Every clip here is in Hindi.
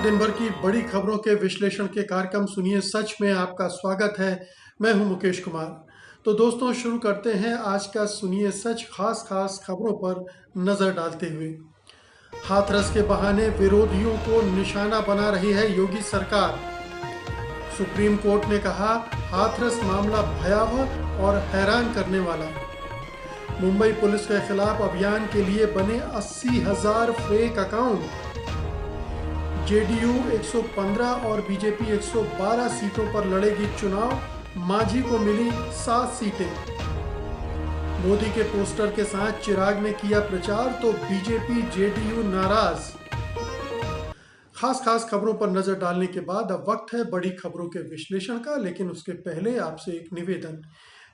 दिन भर की बड़ी खबरों के विश्लेषण के कार्यक्रम सुनिए सच में आपका स्वागत है। मैं हूं मुकेश कुमार। तो दोस्तों, शुरू करते हैं आज का सुनिए सच खास खबरों पर नजर डालते हुए। हाथरस के बहाने विरोधियों को निशाना बना रही है योगी सरकार। सुप्रीम कोर्ट ने कहा, हाथरस मामला भयावह और हैरान करने वाला। मुंबई पुलिस के खिलाफ अभियान के लिए बने 80,000 फेक अकाउंट। जेडीयू 115 और बीजेपी 112 सीटों पर लड़ेगी चुनाव। मांझी को मिली 7 सीटें। मोदी के पोस्टर के साथ चिराग ने किया प्रचार तो बीजेपी जेडीयू नाराज। खास खबरों पर नजर डालने के बाद अब वक्त है बड़ी खबरों के विश्लेषण का। लेकिन उसके पहले आपसे एक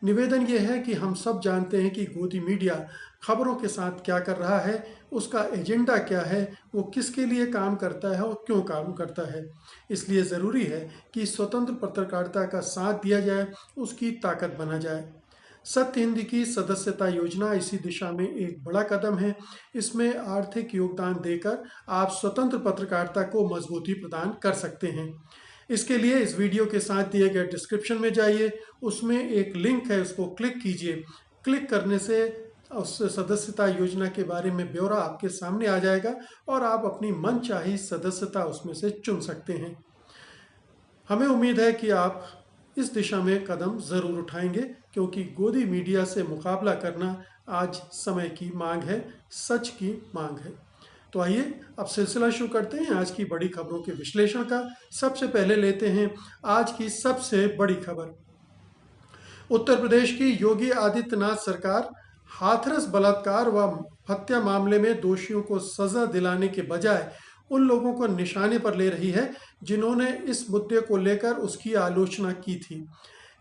निवेदन यह है कि हम सब जानते हैं कि गोदी मीडिया खबरों के साथ क्या कर रहा है, उसका एजेंडा क्या है, वो किसके लिए काम करता है और क्यों काम करता है। इसलिए ज़रूरी है कि स्वतंत्र पत्रकारिता का साथ दिया जाए, उसकी ताकत बना जाए। सत्य हिंद की सदस्यता योजना इसी दिशा में एक बड़ा कदम है। इसमें आर्थिक योगदान देकर आप स्वतंत्र पत्रकारिता को मजबूती प्रदान कर सकते हैं। इसके लिए इस वीडियो के साथ दिए गए डिस्क्रिप्शन में जाइए, उसमें एक लिंक है, उसको क्लिक कीजिए। क्लिक करने से उस सदस्यता योजना के बारे में ब्यौरा आपके सामने आ जाएगा और आप अपनी मनचाही सदस्यता उसमें से चुन सकते हैं। हमें उम्मीद है कि आप इस दिशा में कदम ज़रूर उठाएंगे, क्योंकि गोदी मीडिया से मुकाबला करना आज समय की मांग है, सच की मांग है। तो आइए अब सिलसिला शुरू करते हैं आज की बड़ी खबरों के विश्लेषण का। सबसे पहले लेते हैं आज की सबसे बड़ी खबर। उत्तर प्रदेश की योगी आदित्यनाथ सरकार हाथरस बलात्कार व हत्या मामले में दोषियों को सजा दिलाने के बजाय उन लोगों को निशाने पर ले रही है जिन्होंने इस मुद्दे को लेकर उसकी आलोचना की थी।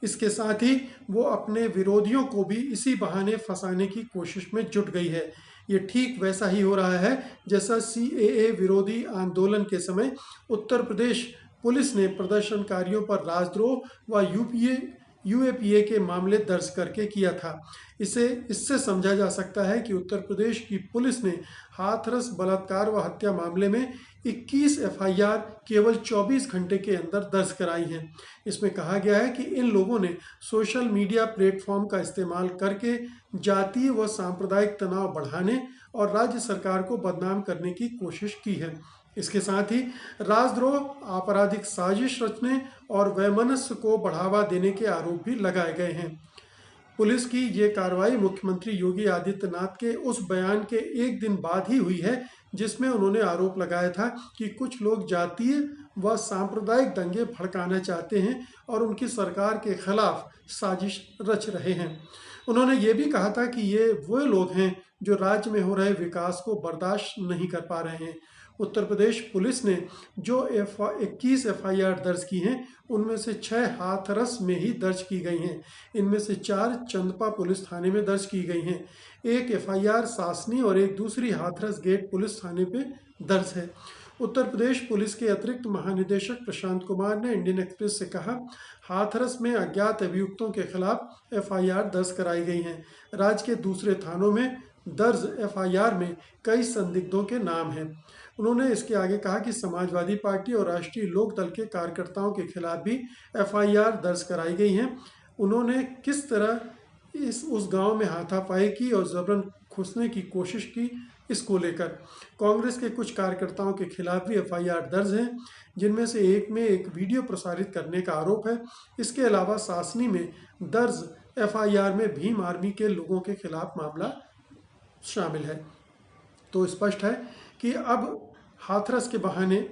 इसके साथ ही वो अपने विरोधियों को भी इसी बहाने फंसाने की कोशिश में जुट गई है। ये ठीक वैसा ही हो रहा है जैसा सीएए विरोधी आंदोलन के समय उत्तर प्रदेश पुलिस ने प्रदर्शनकारियों पर राजद्रोह व यूएपीए के मामले दर्ज करके किया था। इससे समझा जा सकता है कि उत्तर प्रदेश की पुलिस ने हाथरस बलात्कार व हत्या मामले में 21 एफआईआर केवल 24 घंटे के अंदर दर्ज कराई हैं। इसमें कहा गया है कि इन लोगों ने सोशल मीडिया प्लेटफॉर्म का इस्तेमाल करके जातीय व सांप्रदायिक तनाव बढ़ाने और राज्य सरकार को बदनाम करने की कोशिश की है। इसके साथ ही राजद्रोह, आपराधिक साजिश रचने और वैमनस्य को बढ़ावा देने के आरोप भी लगाए गए हैं। पुलिस की ये कार्रवाई मुख्यमंत्री योगी आदित्यनाथ के उस बयान के एक दिन बाद ही हुई है जिसमें उन्होंने आरोप लगाया था कि कुछ लोग जातीय व सांप्रदायिक दंगे भड़काना चाहते हैं और उनकी सरकार के खिलाफ साजिश रच रहे हैं। उन्होंने ये भी कहा था कि ये वो लोग हैं जो राज्य में हो रहे विकास को बर्दाश्त नहीं कर पा रहे हैं। उत्तर प्रदेश पुलिस ने जो 21 एफआईआर दर्ज की हैं, उनमें से 6 हाथरस में ही दर्ज की गई हैं। इनमें से 4 चंदपा पुलिस थाने में दर्ज की गई हैं। एक एफआईआर सासनी और एक दूसरी हाथरस गेट पुलिस थाने पे दर्ज है। उत्तर प्रदेश पुलिस के अतिरिक्त महानिदेशक प्रशांत कुमार ने इंडियन एक्सप्रेस से कहा, हाथरस में अज्ञात अभियुक्तों के खिलाफ एफआईआर दर्ज कराई गई हैं। राज्य के दूसरे थानों में दर्ज एफआईआर में कई संदिग्धों के नाम हैं। उन्होंने इसके आगे कहा कि समाजवादी पार्टी और राष्ट्रीय लोक दल के कार्यकर्ताओं के खिलाफ भी एफआईआर दर्ज कराई गई हैं। उन्होंने किस तरह उस गांव में हाथापाई की और जबरन घुसने की कोशिश की, इसको लेकर कांग्रेस के कुछ कार्यकर्ताओं के खिलाफ भी एफआईआर दर्ज हैं, जिनमें से एक में एक वीडियो प्रसारित करने का आरोप है। इसके अलावा सासनी में दर्ज एफआईआर में भीम आर्मी के लोगों के खिलाफ मामला शामिल है। तो स्पष्ट है कि अब हाथरस के बहाने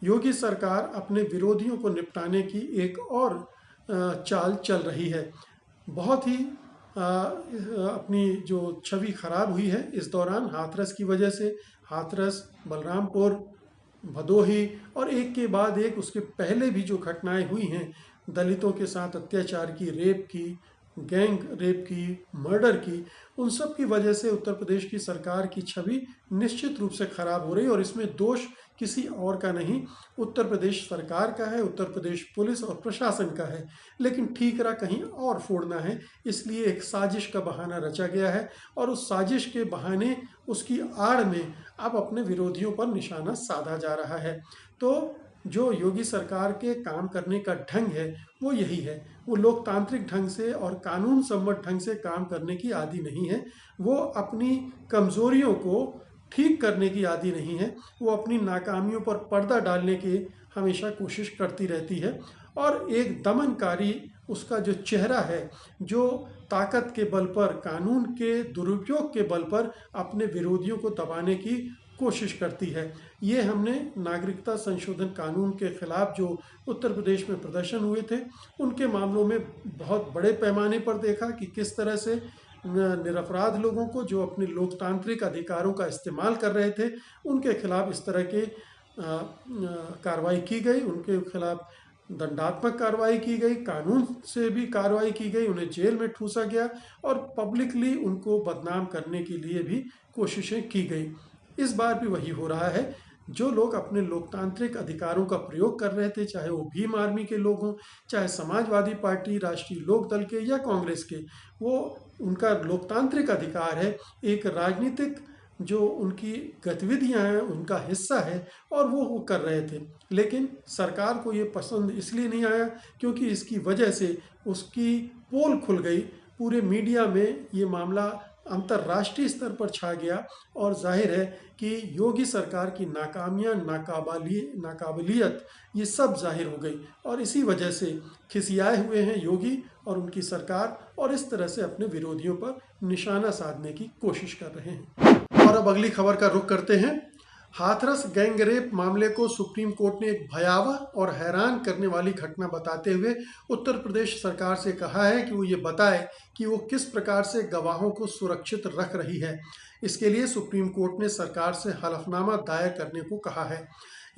योगी सरकार अपने विरोधियों को निपटाने की एक और चाल चल रही है। बहुत ही अपनी जो छवि खराब हुई है इस दौरान हाथरस की वजह से, हाथरस, बलरामपुर, भदोही और एक के बाद एक उसके पहले भी जो घटनाएं हुई हैं, दलितों के साथ अत्याचार की, रेप की, गैंग रेप की, मर्डर की, उन सब की वजह से उत्तर प्रदेश की सरकार की छवि निश्चित रूप से खराब हो रही है। और इसमें दोष किसी और का नहीं, उत्तर प्रदेश सरकार का है, उत्तर प्रदेश पुलिस और प्रशासन का है। लेकिन ठीकरा कहीं और फोड़ना है, इसलिए एक साजिश का बहाना रचा गया है और उस साजिश के बहाने, उसकी आड़ में अब अपने विरोधियों पर निशाना साधा जा रहा है। तो जो योगी सरकार के काम करने का ढंग है वो यही है। वो लोकतांत्रिक ढंग से और कानून सम्मत ढंग से काम करने की आदी नहीं है। वो अपनी कमज़ोरियों को ठीक करने की आदी नहीं है। वो अपनी नाकामियों पर पर्दा डालने की हमेशा कोशिश करती रहती है। और एक दमनकारी उसका जो चेहरा है, जो ताकत के बल पर, कानून के दुरुपयोग के बल पर अपने विरोधियों को दबाने की कोशिश करती है। ये हमने नागरिकता संशोधन कानून के खिलाफ जो उत्तर प्रदेश में प्रदर्शन हुए थे उनके मामलों में बहुत बड़े पैमाने पर देखा कि किस तरह से निरपराध लोगों को जो अपने लोकतांत्रिक अधिकारों का इस्तेमाल कर रहे थे उनके खिलाफ इस तरह के कार्रवाई की गई, उनके खिलाफ दंडात्मक कार्रवाई की गई, कानून से भी कार्रवाई की गई, उन्हें जेल में ठूसा गया और पब्लिकली उनको बदनाम करने के लिए भी कोशिशें की गई। इस बार भी वही हो रहा है। जो लोग अपने लोकतांत्रिक अधिकारों का प्रयोग कर रहे थे, चाहे वो भीम आर्मी के लोग हों, चाहे समाजवादी पार्टी, राष्ट्रीय लोक दल के या कांग्रेस के, वो उनका लोकतांत्रिक अधिकार है, एक राजनीतिक जो उनकी गतिविधियां हैं उनका हिस्सा है और वो कर रहे थे। लेकिन सरकार को ये पसंद इसलिए नहीं आया क्योंकि इसकी वजह से उसकी पोल खुल गई। पूरे मीडिया में ये मामला अंतर्राष्ट्रीय स्तर पर छा गया और जाहिर है कि योगी सरकार की नाकामियां, नाकाबिलियत ये सब जाहिर हो गई और इसी वजह से खिसियाए हुए हैं योगी और उनकी सरकार और इस तरह से अपने विरोधियों पर निशाना साधने की कोशिश कर रहे हैं। और अब अगली खबर का रुख करते हैं। हाथरस गैंगरेप मामले को सुप्रीम कोर्ट ने एक भयावह और हैरान करने वाली घटना बताते हुए उत्तर प्रदेश सरकार से कहा है कि वो ये बताए कि वो किस प्रकार से गवाहों को सुरक्षित रख रही है। इसके लिए सुप्रीम कोर्ट ने सरकार से हलफनामा दायर करने को कहा है।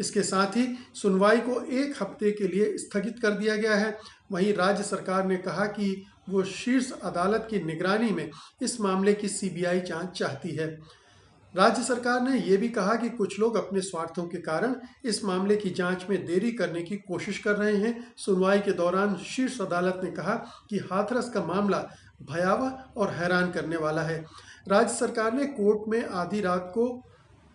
इसके साथ ही सुनवाई को 1 हफ्ते के लिए स्थगित कर दिया गया है। वहीं राज्य सरकार ने कहा कि वो शीर्ष अदालत की निगरानी में इस मामले की सीबीआई जांच चाहती है। राज्य सरकार ने यह भी कहा कि कुछ लोग अपने स्वार्थों के कारण इस मामले की जांच में देरी करने की कोशिश कर रहे हैं। सुनवाई के दौरान शीर्ष अदालत ने कहा कि हाथरस का मामला भयावह और हैरान करने वाला है। राज्य सरकार ने कोर्ट में आधी रात को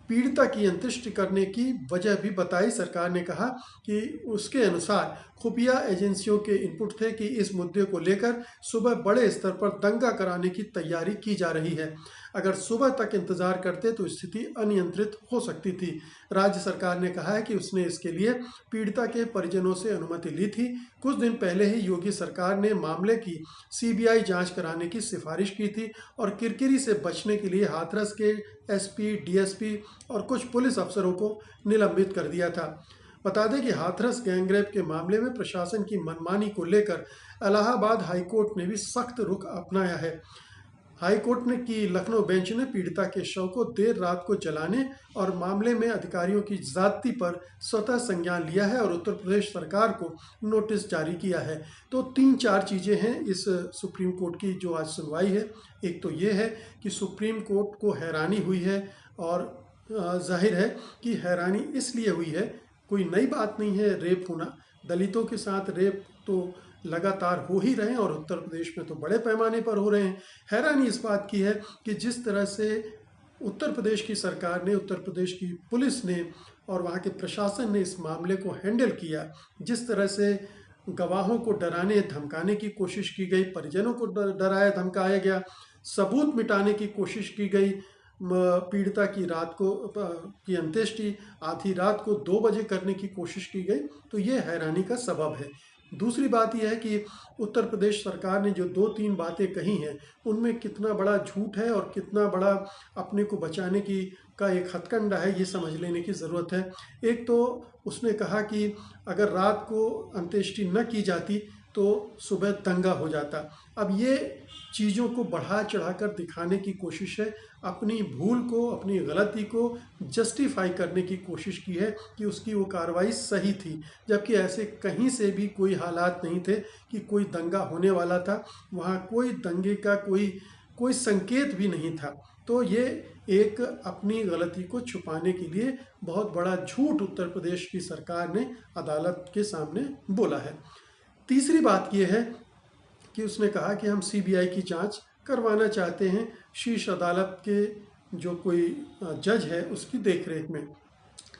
पीड़िता की अंत्येष्टि करने की वजह भी बताई। सरकार ने कहा कि उसके अनुसार खुफिया एजेंसियों के इनपुट थे कि इस मुद्दे को लेकर सुबह बड़े स्तर पर दंगा कराने की तैयारी की जा रही है। अगर सुबह तक इंतजार करते तो स्थिति अनियंत्रित हो सकती थी। राज्य सरकार ने कहा है कि उसने इसके लिए पीड़िता के परिजनों से अनुमति ली थी। कुछ दिन पहले ही योगी सरकार ने मामले की सीबीआई जांच कराने की सिफारिश की थी और किरकिरी से बचने के लिए हाथरस के एसपी, डीएसपी और कुछ पुलिस अफसरों को निलंबित कर दिया था। बता दें कि हाथरस गैंगरेप के मामले में प्रशासन की मनमानी को लेकर इलाहाबाद हाईकोर्ट ने भी सख्त रुख अपनाया है। हाईकोर्ट ने की लखनऊ बेंच ने पीड़िता के शव को देर रात को जलाने और मामले में अधिकारियों की ज्यादती पर स्वतः संज्ञान लिया है और उत्तर प्रदेश सरकार को नोटिस जारी किया है। तो 3-4 चीज़ें हैं इस सुप्रीम कोर्ट की जो आज सुनवाई है। एक तो ये है कि सुप्रीम कोर्ट को हैरानी हुई है और जाहिर है कि हैरानी इसलिए हुई है, कोई नई बात नहीं है रेप होना। दलितों के साथ रेप तो लगातार हो ही रहे हैं और उत्तर प्रदेश में तो बड़े पैमाने पर हो रहे हैं। हैरानी इस बात की है कि जिस तरह से उत्तर प्रदेश की सरकार ने, उत्तर प्रदेश की पुलिस ने और वहाँ के प्रशासन ने इस मामले को हैंडल किया, जिस तरह से गवाहों को डराने धमकाने की कोशिश की गई, परिजनों को डराया धमकाया गया, सबूत मिटाने की कोशिश की गई, पीड़िता की रात को की अंत्येष्टि आधी रात को 2 बजे करने की कोशिश की गई, तो ये हैरानी का सबब है। दूसरी बात यह है कि उत्तर प्रदेश सरकार ने जो 2-3 बातें कही हैं उनमें कितना बड़ा झूठ है और कितना बड़ा अपने को बचाने की का एक हथकंडा है, ये समझ लेने की ज़रूरत है। एक तो उसने कहा कि अगर रात को अंत्येष्टि न की जाती तो सुबह दंगा हो जाता। अब ये चीज़ों को बढ़ा चढ़ाकर दिखाने की कोशिश है, अपनी भूल को, अपनी गलती को जस्टिफाई करने की कोशिश की है कि उसकी वो कार्रवाई सही थी, जबकि ऐसे कहीं से भी कोई हालात नहीं थे कि कोई दंगा होने वाला था। वहाँ कोई दंगे का कोई संकेत भी नहीं था। तो ये एक अपनी गलती को छुपाने के लिए बहुत बड़ा झूठ उत्तर प्रदेश की सरकार ने अदालत के सामने बोला है। तीसरी बात ये है कि उसने कहा कि हम सीबीआई की जांच करवाना चाहते हैं शीर्ष अदालत के जो कोई जज है उसकी देखरेख में।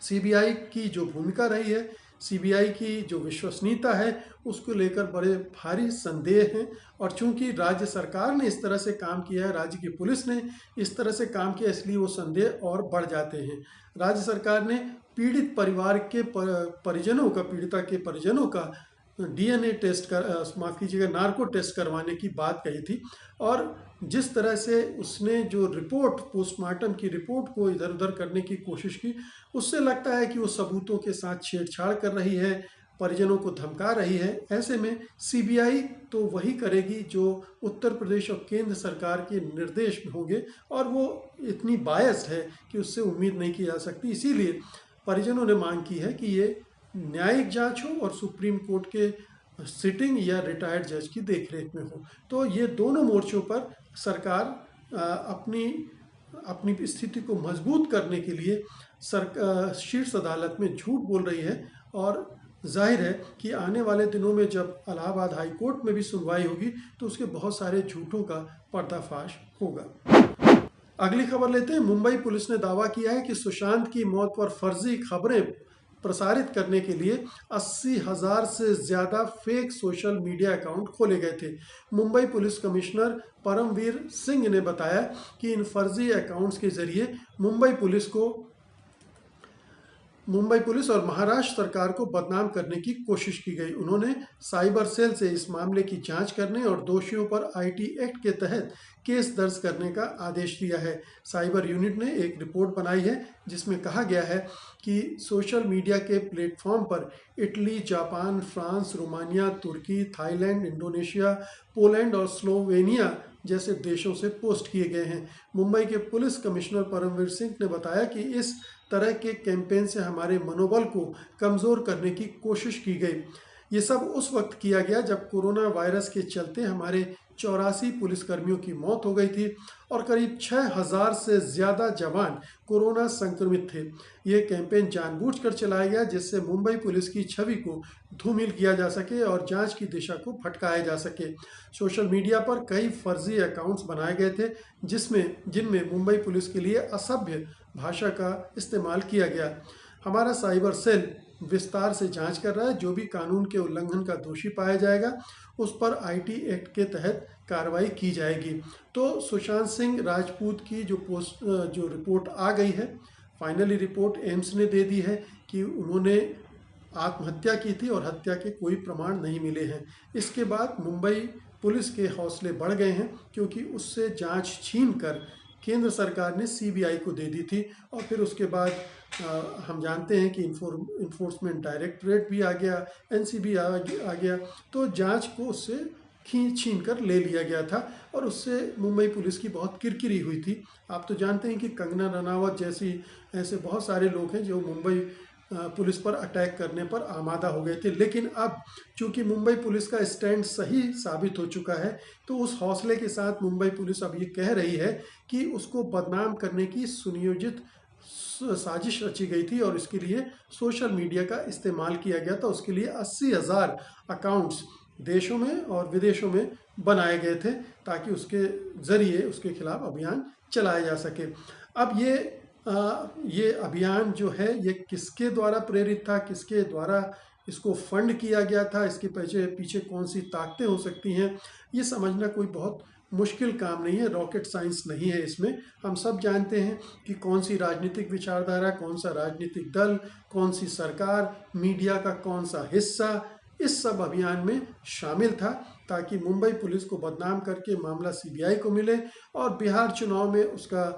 सीबीआई की जो भूमिका रही है, सीबीआई की जो विश्वसनीयता है, उसको लेकर बड़े भारी संदेह हैं। और चूंकि राज्य सरकार ने इस तरह से काम किया है, राज्य की पुलिस ने इस तरह से काम किया, इसलिए वो संदेह और बढ़ जाते हैं। राज्य सरकार ने पीड़ित परिवार के परिजनों का, पीड़िता के परिजनों का डीएनए टेस्ट कर, माफ़ कीजिएगा, नार्को टेस्ट करवाने की बात कही थी। और जिस तरह से उसने जो रिपोर्ट, पोस्टमार्टम की रिपोर्ट को इधर उधर करने की कोशिश की, उससे लगता है कि वो सबूतों के साथ छेड़छाड़ कर रही है, परिजनों को धमका रही है। ऐसे में सीबीआई तो वही करेगी जो उत्तर प्रदेश और केंद्र सरकार के निर्देश होंगे, और वो इतनी बायस्ड है कि उससे उम्मीद नहीं की जा सकती। इसीलिए परिजनों ने मांग की है कि ये न्यायिक जांच हो और सुप्रीम कोर्ट के सिटिंग या रिटायर्ड जज की देखरेख में हो। तो ये दोनों मोर्चों पर सरकार अपनी स्थिति को मजबूत करने के लिए शीर्ष अदालत में झूठ बोल रही है। और जाहिर है कि आने वाले दिनों में जब इलाहाबाद हाई कोर्ट में भी सुनवाई होगी तो उसके बहुत सारे झूठों का पर्दाफाश होगा। अगली खबर लेते हैं। मुंबई पुलिस ने दावा किया है कि सुशांत की मौत पर फर्जी खबरें प्रसारित करने के लिए 80,000 से ज़्यादा फेक सोशल मीडिया अकाउंट खोले गए थे। मुंबई पुलिस कमिश्नर परमवीर सिंह ने बताया कि इन फर्जी अकाउंट्स के जरिए मुंबई पुलिस और महाराष्ट्र सरकार को बदनाम करने की कोशिश की गई। उन्होंने साइबर सेल से इस मामले की जांच करने और दोषियों पर आईटी एक्ट के तहत केस दर्ज करने का आदेश दिया है। साइबर यूनिट ने एक रिपोर्ट बनाई है जिसमें कहा गया है कि सोशल मीडिया के प्लेटफॉर्म पर इटली, जापान, फ्रांस, रोमानिया, तुर्की, थाईलैंड, इंडोनेशिया, पोलैंड और स्लोवेनिया जैसे देशों से पोस्ट किए गए हैं। मुंबई के पुलिस कमिश्नर परमवीर सिंह ने बताया कि इस तरह के कैंपेन से हमारे मनोबल को कमज़ोर करने की कोशिश की गई। ये सब उस वक्त किया गया जब कोरोना वायरस के चलते हमारे 84 पुलिसकर्मियों की मौत हो गई थी और करीब 6,000 से ज़्यादा जवान कोरोना संक्रमित थे। ये कैंपेन जानबूझकर चलाया गया जिससे मुंबई पुलिस की छवि को धूमिल किया जा सके और जांच की दिशा को भटकाया जा सके। सोशल मीडिया पर कई फर्जी अकाउंट्स बनाए गए थे जिनमें मुंबई पुलिस के लिए असभ्य भाषा का इस्तेमाल किया गया। हमारा साइबर सेल विस्तार से जांच कर रहा है। जो भी कानून के उल्लंघन का दोषी पाया जाएगा उस पर आईटी एक्ट के तहत कार्रवाई की जाएगी। तो सुशांत सिंह राजपूत की जो रिपोर्ट आ गई है, फाइनली रिपोर्ट एम्स ने दे दी है कि उन्होंने आत्महत्या की थी और हत्या के कोई प्रमाण नहीं मिले हैं। इसके बाद मुंबई पुलिस के हौसले बढ़ गए हैं क्योंकि उससे जांच छीन कर केंद्र सरकार ने सीबीआई को दे दी थी और फिर उसके बाद हम जानते हैं कि इन्फोर्समेंट डायरेक्टरेट भी आ गया, एनसीबी आ गया, तो जांच को उससे छीन कर ले लिया गया था और उससे मुंबई पुलिस की बहुत किरकिरी हुई थी। आप तो जानते हैं कि कंगना रनावत जैसी ऐसे बहुत सारे लोग हैं जो मुंबई पुलिस पर अटैक करने पर आमादा हो गए थे। लेकिन अब चूंकि मुंबई पुलिस का स्टैंड सही साबित हो चुका है तो उस हौसले के साथ मुंबई पुलिस अब ये कह रही है कि उसको बदनाम करने की सुनियोजित साजिश रची गई थी और इसके लिए सोशल मीडिया का इस्तेमाल किया गया था। उसके लिए 80,000 अकाउंट्स देशों में और विदेशों में बनाए गए थे ताकि उसके ज़रिए उसके खिलाफ अभियान चलाया जा सके। अब ये अभियान जो है ये किसके द्वारा प्रेरित था, किसके द्वारा इसको फंड किया गया था, इसके पीछे कौन सी ताकतें हो सकती हैं, ये समझना कोई बहुत मुश्किल काम नहीं है, रॉकेट साइंस नहीं है इसमें। हम सब जानते हैं कि कौन सी राजनीतिक विचारधारा, कौन सा राजनीतिक दल, कौन सी सरकार, मीडिया का कौन सा हिस्सा इस सब अभियान में शामिल था ताकि मुंबई पुलिस को बदनाम करके मामला सीबीआई को मिले और बिहार चुनाव में उसका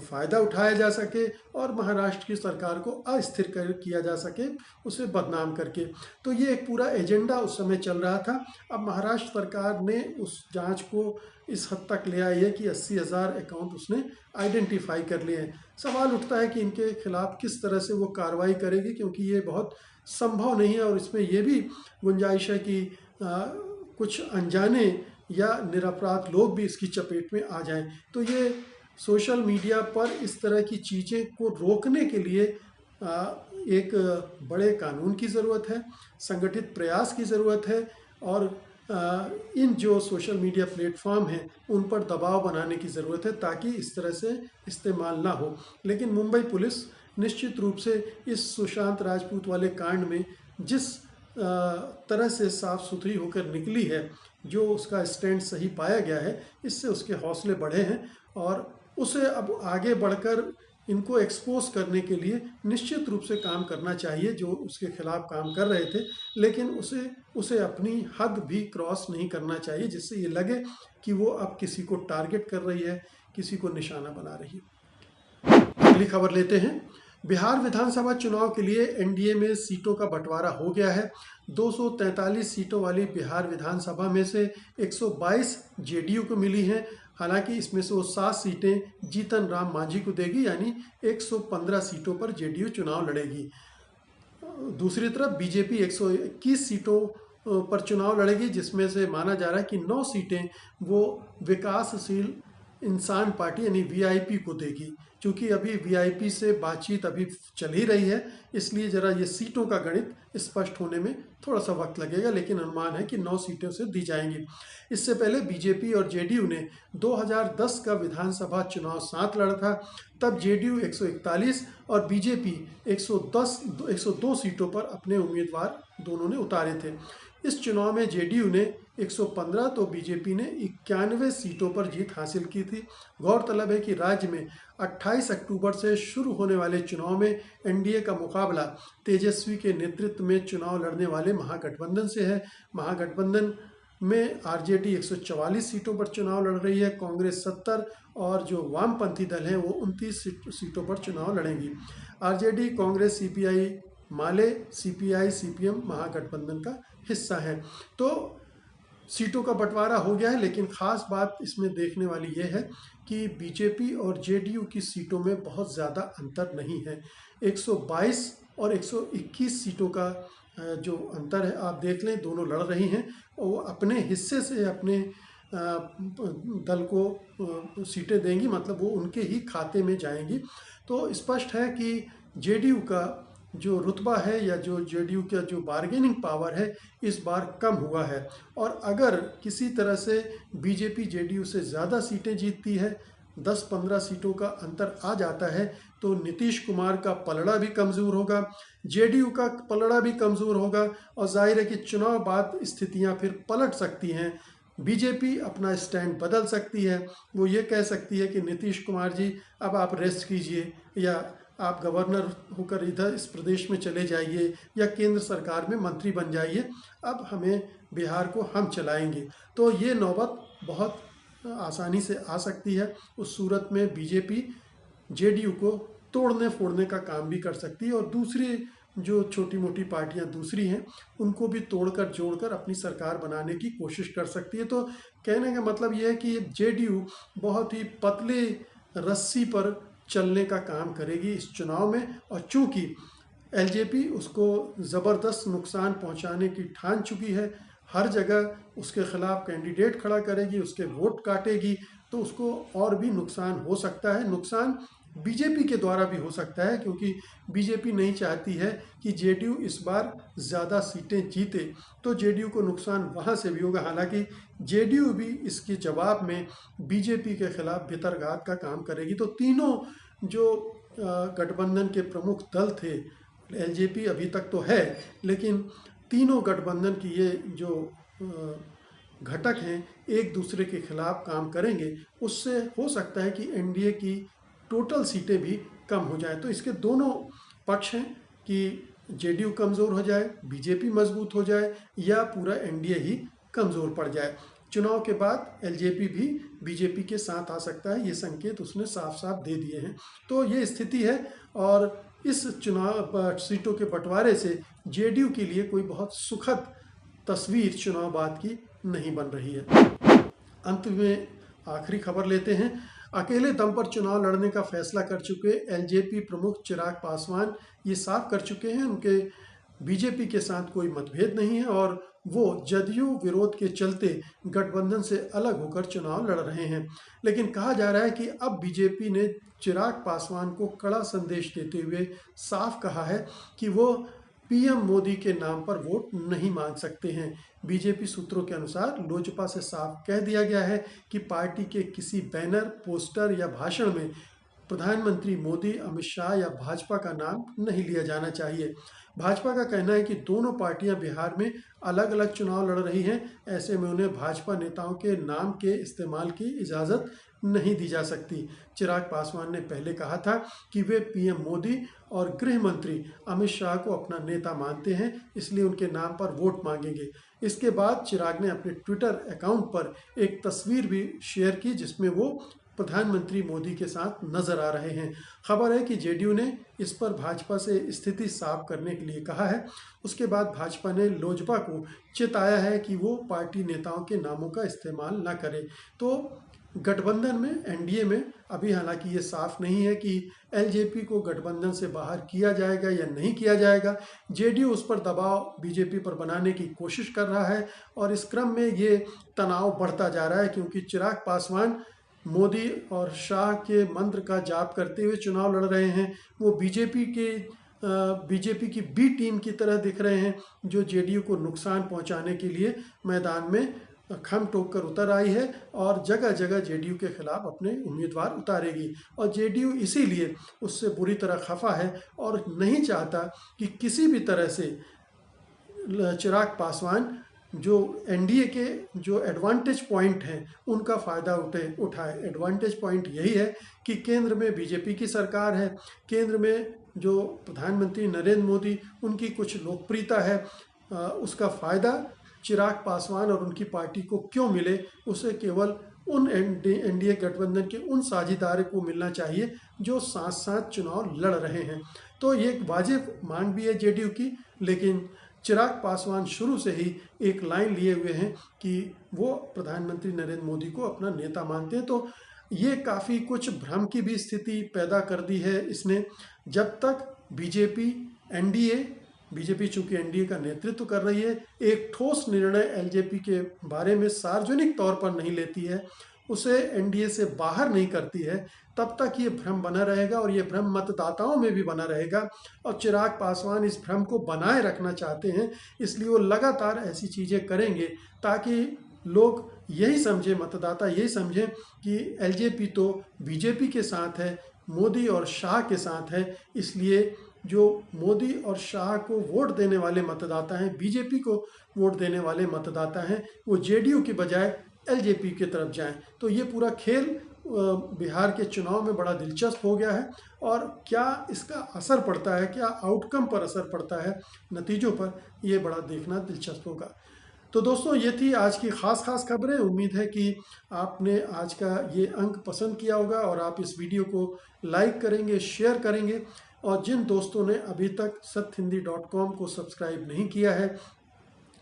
फ़ायदा उठाया जा सके और महाराष्ट्र की सरकार को अस्थिर किया जा सके उसे बदनाम करके। तो ये एक पूरा एजेंडा उस समय चल रहा था। अब महाराष्ट्र सरकार ने उस जांच को इस हद तक ले आई है कि 80,000 अकाउंट उसने आइडेंटिफाई कर लिए हैं। सवाल उठता है कि इनके खिलाफ किस तरह से वो कार्रवाई करेगी, क्योंकि ये बहुत संभव नहीं है और इसमें यह भी गुंजाइश है कि कुछ अनजाने या निरपराध लोग भी इसकी चपेट में आ जाएं। तो ये सोशल मीडिया पर इस तरह की चीज़ें को रोकने के लिए एक बड़े कानून की ज़रूरत है, संगठित प्रयास की ज़रूरत है और इन जो सोशल मीडिया प्लेटफॉर्म हैं उन पर दबाव बनाने की ज़रूरत है ताकि इस तरह से इस्तेमाल ना हो। लेकिन मुंबई पुलिस निश्चित रूप से इस सुशांत राजपूत वाले कांड में जिस तरह से साफ सुथरी होकर निकली है, जो उसका स्टैंड सही पाया गया है, इससे उसके हौसले बढ़े हैं और उसे अब आगे बढ़कर इनको एक्सपोज करने के लिए निश्चित रूप से काम करना चाहिए, जो उसके खिलाफ काम कर रहे थे, लेकिन उसे अपनी हद भी क्रॉस नहीं करना चाहिए जिससे ये लगे कि वो अब किसी को टारगेट कर रही है, किसी को निशाना बना रही है। अगली खबर लेते हैं। बिहार विधानसभा चुनाव के लिए एनडीए में सीटों का बंटवारा हो गया है। 243 सीटों वाली बिहार विधानसभा में से 122 जेडीयू को मिली हैं। हालांकि इसमें से वो 7 सीटें जीतन राम मांझी को देगी, यानी 115 सीटों पर जेडीयू चुनाव लड़ेगी। दूसरी तरफ बीजेपी 121 सीटों पर चुनाव लड़ेगी, जिसमें से माना जा रहा है कि 9 सीटें वो विकासशील इंसान पार्टी यानी वीआईपी को देगी। क्योंकि अभी वीआईपी से बातचीत अभी चल ही रही है, इसलिए ज़रा ये सीटों का गणित स्पष्ट होने में थोड़ा सा वक्त लगेगा, लेकिन अनुमान है कि 9 सीटें से दी जाएंगी। इससे पहले बीजेपी और जेडीयू ने 2010 का विधानसभा चुनाव साथ लड़ा था। तब जेडीयू 141 और बीजेपी 102 सीटों पर अपने उम्मीदवार दोनों ने उतारे थे। इस चुनाव में जेडीयू ने 115 तो बीजेपी ने 91 सीटों पर जीत हासिल की थी। गौरतलब है कि राज्य में 28 अक्टूबर से शुरू होने वाले चुनाव में एनडीए का मुकाबला तेजस्वी के नेतृत्व में चुनाव लड़ने वाले महागठबंधन से है। महागठबंधन में आरजेडी 144 सीटों पर चुनाव लड़ रही है, कांग्रेस 70 और जो वामपंथी दल हैं वो 29 सीटों पर चुनाव लड़ेंगी। आरजेडी, कांग्रेस, सीपीआई माले, सीपीआई, सीपीएम महागठबंधन का हिस्सा है। तो सीटों का बंटवारा हो गया है, लेकिन खास बात इसमें देखने वाली ये है कि बीजेपी और जेडीयू की सीटों में बहुत ज़्यादा अंतर नहीं है। 122 और 121 सीटों का जो अंतर है आप देख लें, दोनों लड़ रही हैं और वो अपने हिस्से से अपने दल को सीटें देंगी, मतलब वो उनके ही खाते में जाएंगी। तो स्पष्ट है कि जेडीयू का जो रुतबा है या जो जेडीयू का जो बार्गेनिंग पावर है इस बार कम हुआ है। और अगर किसी तरह से बीजेपी जेडीयू से ज़्यादा सीटें जीतती है, 10-15 सीटों का अंतर आ जाता है, तो नीतीश कुमार का पलड़ा भी कमज़ोर होगा, जेडीयू का पलड़ा भी कमज़ोर होगा और जाहिर है कि चुनाव बाद स्थितियां फिर पलट सकती हैं। बीजेपी अपना स्टैंड बदल सकती है, वो ये कह सकती है कि नीतीश कुमार जी अब आप रेस्ट कीजिए, या आप गवर्नर होकर इधर इस प्रदेश में चले जाइए, या केंद्र सरकार में मंत्री बन जाइए, अब हमें बिहार को हम चलाएंगे। तो ये नौबत बहुत आसानी से आ सकती है। उस सूरत में बीजेपी जेडीयू को तोड़ने फोड़ने का काम भी कर सकती है और दूसरी जो छोटी मोटी पार्टियां दूसरी हैं उनको भी तोड़कर जोड़कर अपनी सरकार बनाने की कोशिश कर सकती है। तो कहने का मतलब ये है कि जेडीयू बहुत ही पतले रस्सी पर चलने का काम करेगी इस चुनाव में, और चूंकि एलजेपी उसको ज़बरदस्त नुकसान पहुंचाने की ठान चुकी है, हर जगह उसके खिलाफ कैंडिडेट खड़ा करेगी, उसके वोट काटेगी, तो उसको और भी नुकसान हो सकता है। नुकसान बीजेपी के द्वारा भी हो सकता है, क्योंकि बीजेपी नहीं चाहती है कि जेडीयू इस बार ज़्यादा सीटें जीते, तो जेडीयू को नुकसान वहाँ से भी होगा। हालांकि जेडीयू भी इसके जवाब में बीजेपी के खिलाफ भितरघात का काम करेगी। तो तीनों जो गठबंधन के प्रमुख दल थे, एलजेपी अभी तक तो है, लेकिन तीनों गठबंधन की ये जो घटक हैं एक दूसरे के खिलाफ काम करेंगे। उससे हो सकता है कि एनडीए की टोटल सीटें भी कम हो जाए। तो इसके दोनों पक्ष हैं कि जेडीयू कमज़ोर हो जाए, बीजेपी मजबूत हो जाए, या पूरा एनडीए ही कमज़ोर पड़ जाए। चुनाव के बाद एलजेपी भी बीजेपी के साथ आ सकता है, ये संकेत उसने साफ साफ दे दिए हैं। तो ये स्थिति है और इस चुनाव सीटों के बंटवारे से जेडीयू के लिए कोई बहुत सुखद तस्वीर चुनाव बाद की नहीं बन रही है। अंत में आखिरी खबर लेते हैं। अकेले दम पर चुनाव लड़ने का फैसला कर चुके एलजेपी प्रमुख चिराग पासवान ये साफ कर चुके हैं उनके बीजेपी के साथ कोई मतभेद नहीं है और वो जदयू विरोध के चलते गठबंधन से अलग होकर चुनाव लड़ रहे हैं। लेकिन कहा जा रहा है कि अब बीजेपी ने चिराग पासवान को कड़ा संदेश देते हुए साफ कहा है कि वो पीएम मोदी के नाम पर वोट नहीं मांग सकते हैं। बीजेपी सूत्रों के अनुसार लोजपा से साफ कह दिया गया है कि पार्टी के किसी बैनर, पोस्टर या भाषण में प्रधानमंत्री मोदी, अमित शाह या भाजपा का नाम नहीं लिया जाना चाहिए। भाजपा का कहना है कि दोनों पार्टियां बिहार में अलग अलग चुनाव लड़ रही हैं, ऐसे में उन्हें भाजपा नेताओं के नाम के इस्तेमाल की इजाज़त नहीं दी जा सकती। चिराग पासवान ने पहले कहा था कि वे पीएम मोदी और गृह मंत्री अमित शाह को अपना नेता मानते हैं, इसलिए उनके नाम पर वोट मांगेंगे। इसके बाद चिराग ने अपने ट्विटर अकाउंट पर एक तस्वीर भी शेयर की जिसमें वो प्रधानमंत्री मोदी के साथ नजर आ रहे हैं। खबर है कि जेडीयू ने इस पर भाजपा से स्थिति साफ करने के लिए कहा है। उसके बाद भाजपा ने लोजपा को चेताया है कि वो पार्टी नेताओं के नामों का इस्तेमाल न करे। तो गठबंधन में, एनडीए में अभी हालांकि ये साफ नहीं है कि एलजेपी को गठबंधन से बाहर किया जाएगा या नहीं किया जाएगा। जेडीयू उस पर दबाव बीजेपी पर बनाने की कोशिश कर रहा है और इस क्रम में ये तनाव बढ़ता जा रहा है, क्योंकि चिराग पासवान मोदी और शाह के मंत्र का जाप करते हुए चुनाव लड़ रहे हैं। वो बीजेपी की बी टीम की तरह दिख रहे हैं, जो जेडीयू को नुकसान पहुंचाने के लिए मैदान में खम टोक कर उतर आई है और जगह जगह जेडीयू के खिलाफ अपने उम्मीदवार उतारेगी। और जेडीयू इसीलिए उससे बुरी तरह खफा है और नहीं चाहता कि किसी भी तरह से चिराग पासवान जो एनडीए के जो एडवांटेज पॉइंट हैं उनका फ़ायदा उठाए। एडवांटेज पॉइंट यही है कि केंद्र में बीजेपी की सरकार है, केंद्र में जो प्रधानमंत्री नरेंद्र मोदी उनकी कुछ लोकप्रियता है, उसका फ़ायदा चिराग पासवान और उनकी पार्टी को क्यों मिले, उसे केवल उन एनडीए गठबंधन के उन साझेदारों को मिलना चाहिए जो साथ साथ चुनाव लड़ रहे हैं। तो ये एक वाजिब मांग भी है जेडीयू की, लेकिन चिराग पासवान शुरू से ही एक लाइन लिए हुए हैं कि वो प्रधानमंत्री नरेंद्र मोदी को अपना नेता मानते हैं। तो ये काफ़ी कुछ भ्रम की भी स्थिति पैदा कर दी है इसने। जब तक बीजेपी चूंकि एनडीए का नेतृत्व कर रही है, एक ठोस निर्णय एलजेपी के बारे में सार्वजनिक तौर पर नहीं लेती है, उसे एनडीए से बाहर नहीं करती है, तब तक ये भ्रम बना रहेगा और ये भ्रम मतदाताओं में भी बना रहेगा। और चिराग पासवान इस भ्रम को बनाए रखना चाहते हैं, इसलिए वो लगातार ऐसी चीज़ें करेंगे ताकि लोग यही समझें, मतदाता यही समझें कि एलजेपी तो बीजेपी के साथ है, मोदी और शाह के साथ है। इसलिए जो मोदी और शाह को वोट देने वाले मतदाता हैं, बीजेपी को वोट देने वाले मतदाता हैं, वो जेडीयू की बजाय एलजेपी की तरफ जाएं। तो ये पूरा खेल बिहार के चुनाव में बड़ा दिलचस्प हो गया है और क्या इसका असर पड़ता है, क्या आउटकम पर असर पड़ता है, नतीजों पर, ये बड़ा देखना दिलचस्प होगा। तो दोस्तों, ये थी आज की खास खबरें। उम्मीद है कि आपने आज का ये अंक पसंद किया होगा और आप इस वीडियो को लाइक करेंगे, शेयर करेंगे। और जिन दोस्तों ने अभी तक sathhindi.com को सब्सक्राइब नहीं किया है,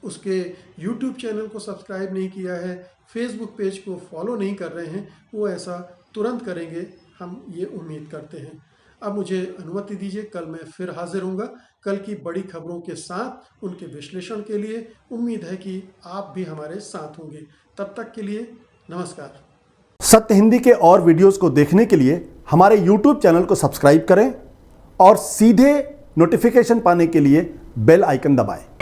उसके यूट्यूब चैनल को सब्सक्राइब नहीं किया है, फेसबुक पेज को फॉलो नहीं कर रहे हैं, वो ऐसा तुरंत करेंगे, हम ये उम्मीद करते हैं। अब मुझे अनुमति दीजिए, कल मैं फिर हाजिर होऊंगा कल की बड़ी खबरों के साथ, उनके विश्लेषण के लिए। उम्मीद है कि आप भी हमारे साथ होंगे। तब तक के लिए नमस्कार। सत्य हिंदी के और वीडियोस को देखने के लिए हमारे YouTube चैनल को सब्सक्राइब करें और सीधे नोटिफिकेशन पाने के लिए बेल आइकन दबाएं।